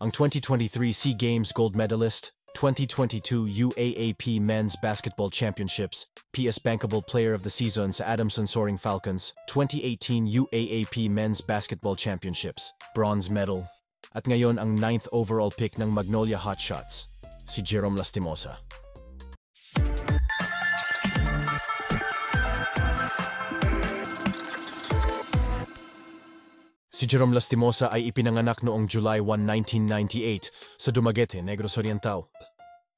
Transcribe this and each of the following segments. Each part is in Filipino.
ang 2023 SEA Games gold medalist, 2022 UAAP Men's Basketball Championships, PS Bankable Player of the Season sa Adamson Soaring Falcons, 2018 UAAP Men's Basketball Championships, bronze medal, at ngayon ang 9th overall pick ng Magnolia Hotshots, si Jerome Lastimosa. Si Jerome Lastimosa ay ipinanganak noong July 1, 1998 sa Dumaguete, Negros Oriental.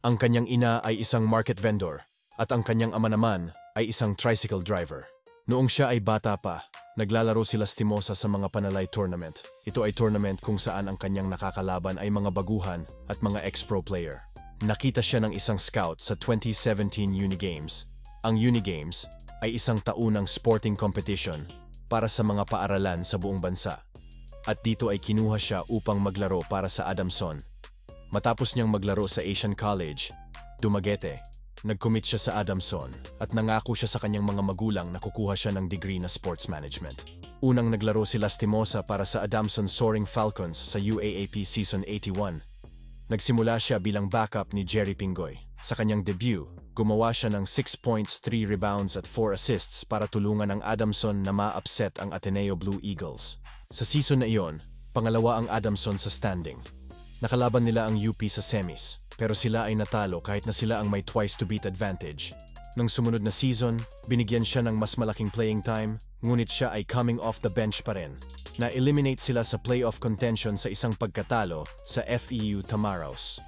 Ang kanyang ina ay isang market vendor at ang kanyang ama naman ay isang tricycle driver. Noong siya ay bata pa, naglalaro si Lastimosa sa mga Panalay Tournament. Ito ay tournament kung saan ang kanyang nakakalaban ay mga baguhan at mga ex-pro player. Nakita siya ng isang scout sa 2017 Unigames. Ang Unigames ay isang taunang sporting competition para sa mga paaralan sa buong bansa. At dito ay kinuha siya upang maglaro para sa Adamson. Matapos niyang maglaro sa Asian College, Dumaguete, nag-commit siya sa Adamson at nangako siya sa kanyang mga magulang na kukuha siya ng degree na sports management. Unang naglaro si Lastimosa para sa Adamson Soaring Falcons sa UAAP Season 81. Nagsimula siya bilang backup ni Jerry Pingoy. Sa kanyang debut, gumawa siya ng 6 points, 3 rebounds at 4 assists para tulungan ang Adamson na ma-upset ang Ateneo Blue Eagles. Sa season na iyon, pangalawa ang Adamson sa standing. Nakalaban nila ang UP sa semis, pero sila ay natalo kahit na sila ang may twice-to-beat advantage. Nung sumunod na season, binigyan siya ng mas malaking playing time, ngunit siya ay coming off the bench pa rin. Na-eliminate sila sa playoff contention sa isang pagkatalo sa FEU Tamaros.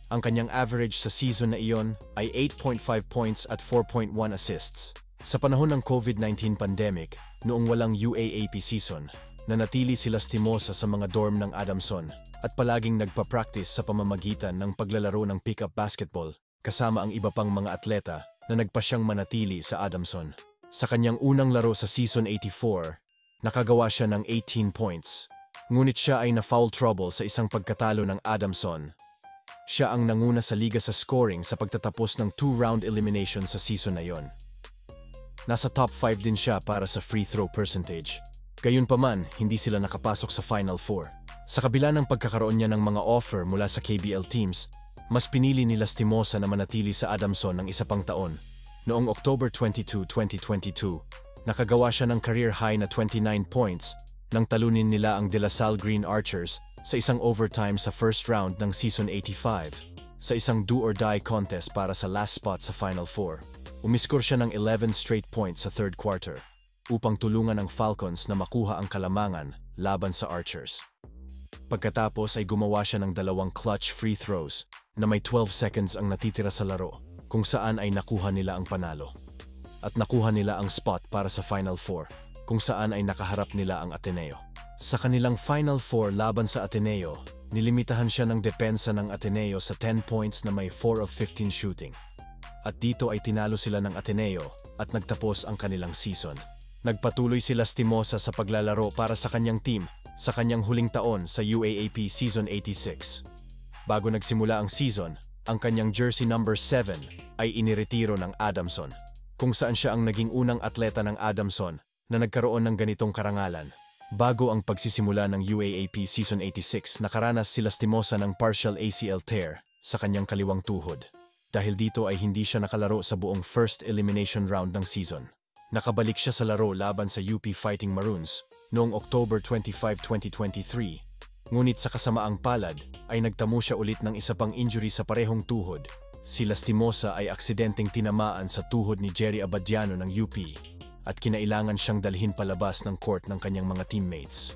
Ang kanyang average sa season na iyon ay 8.5 points at 4.1 assists. Sa panahon ng COVID-19 pandemic, noong walang UAAP season, nanatili si Lastimosa sa mga dorm ng Adamson at palaging nagpa-practice sa pamamagitan ng paglalaro ng pick-up basketball kasama ang iba pang mga atleta na nagpa siyang manatili sa Adamson. Sa kanyang unang laro sa Season 84, nakagawa siya ng 18 points. Ngunit siya ay na-foul trouble sa isang pagkatalo ng Adamson. Siya ang nanguna sa liga sa scoring sa pagtatapos ng 2-round elimination sa season na yon. Nasa top 5 din siya para sa free throw percentage. Gayunpaman, hindi sila nakapasok sa Final Four. Sa kabila ng pagkakaroon niya ng mga offer mula sa KBL teams, mas pinili ni Lastimosa na manatili sa Adamson ng isa pang taon. Noong October 22, 2022, nakagawa siya ng career high na 29 points nang talunin nila ang De La Salle Green Archers sa isang overtime sa first round ng Season 85 sa isang do-or-die contest para sa last spot sa Final Four. Umiskor siya ng 11 straight points sa third quarter upang tulungan ang Falcons na makuha ang kalamangan laban sa Archers. Pagkatapos ay gumawa siya ng dalawang clutch free throws na may 12 seconds ang natitira sa laro kung saan ay nakuha nila ang panalo. At nakuha nila ang spot para sa Final Four kung saan ay nakaharap nila ang Ateneo. Sa kanilang Final Four laban sa Ateneo, nilimitahan siya ng depensa ng Ateneo sa 10 points na may 4 of 15 shooting. At dito ay tinalo sila ng Ateneo at nagtapos ang kanilang season. Nagpatuloy si Lastimosa sa paglalaro para sa kanyang team sa kanyang huling taon sa UAAP Season 86. Bago nagsimula ang season, ang kanyang jersey number 7 ay iniretiro ng Adamson, kung saan siya ang naging unang atleta ng Adamson na nagkaroon ng ganitong karangalan. Bago ang pagsisimula ng UAAP Season 86, nakaranas si Lastimosa ng partial ACL tear sa kanyang kaliwang tuhod. Dahil dito ay hindi siya nakalaro sa buong first elimination round ng season. Nakabalik siya sa laro laban sa UP Fighting Maroons noong October 25, 2023. Ngunit sa kasamaang palad ay nagtamo siya ulit ng isa pang injury sa parehong tuhod. Si Lastimosa ay aksidenteng tinamaan sa tuhod ni Jerry Abadiano ng UP at kinailangan siyang dalhin palabas ng court ng kanyang mga teammates.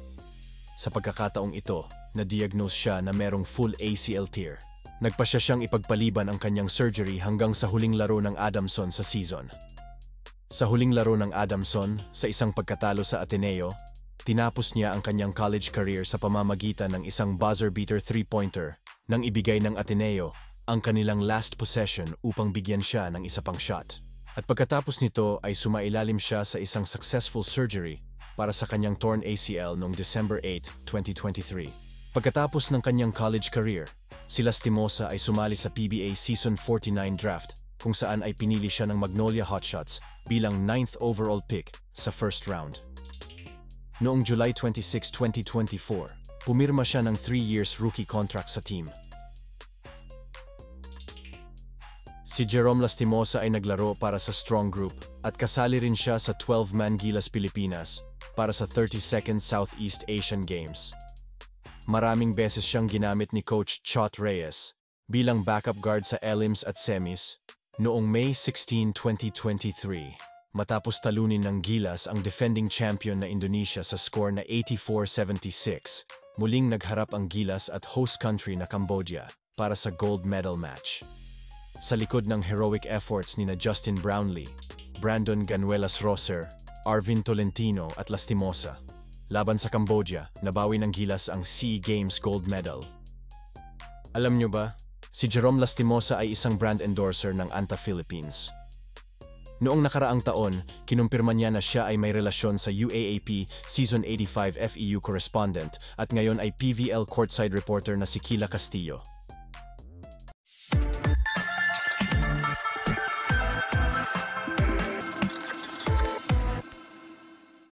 Sa pagkakataong ito, na-diagnose siya na merong full ACL tear. Nagpasya siyang ipagpaliban ang kanyang surgery hanggang sa huling laro ng Adamson sa season. Sa huling laro ng Adamson, sa isang pagkatalo sa Ateneo, tinapos niya ang kanyang college career sa pamamagitan ng isang buzzer-beater 3-pointer nang ibigay ng Ateneo ang kanilang last possession upang bigyan siya ng isa pang shot. At pagkatapos nito ay sumailalim siya sa isang successful surgery para sa kanyang torn ACL noong December 8, 2023. Pagkatapos ng kanyang college career, si Lastimosa ay sumali sa PBA Season 49 draft kung saan ay pinili siya ng Magnolia Hotshots bilang 9th overall pick sa first round. Noong July 26, 2024, Pumirma siya ng 3 years rookie contract sa team. Si Jerome Lastimosa ay naglaro para sa Strong Group at kasali rin siya sa 12-man Gilas Pilipinas para sa 32nd Southeast Asian Games. Maraming beses siyang ginamit ni Coach Chot Reyes bilang backup guard sa elims at semis noong May 16, 2023. Matapos talunin ng Gilas ang defending champion na Indonesia sa score na 84-76, muling nagharap ang Gilas at host country na Cambodia para sa gold medal match. Sa likod ng heroic efforts ni Justin Brownlee, Brandon Ganuelas-Roser, Arvin Tolentino at Lastimosa, laban sa Cambodia, nabawi ng Gilas ang SEA Games gold medal. Alam nyo ba, si Jerome Lastimosa ay isang brand endorser ng Anta Philippines. Noong nakaraang taon, kinumpirma niya na siya ay may relasyon sa UAAP Season 85 FEU correspondent at ngayon ay PVL courtside reporter na si Kila Castillo.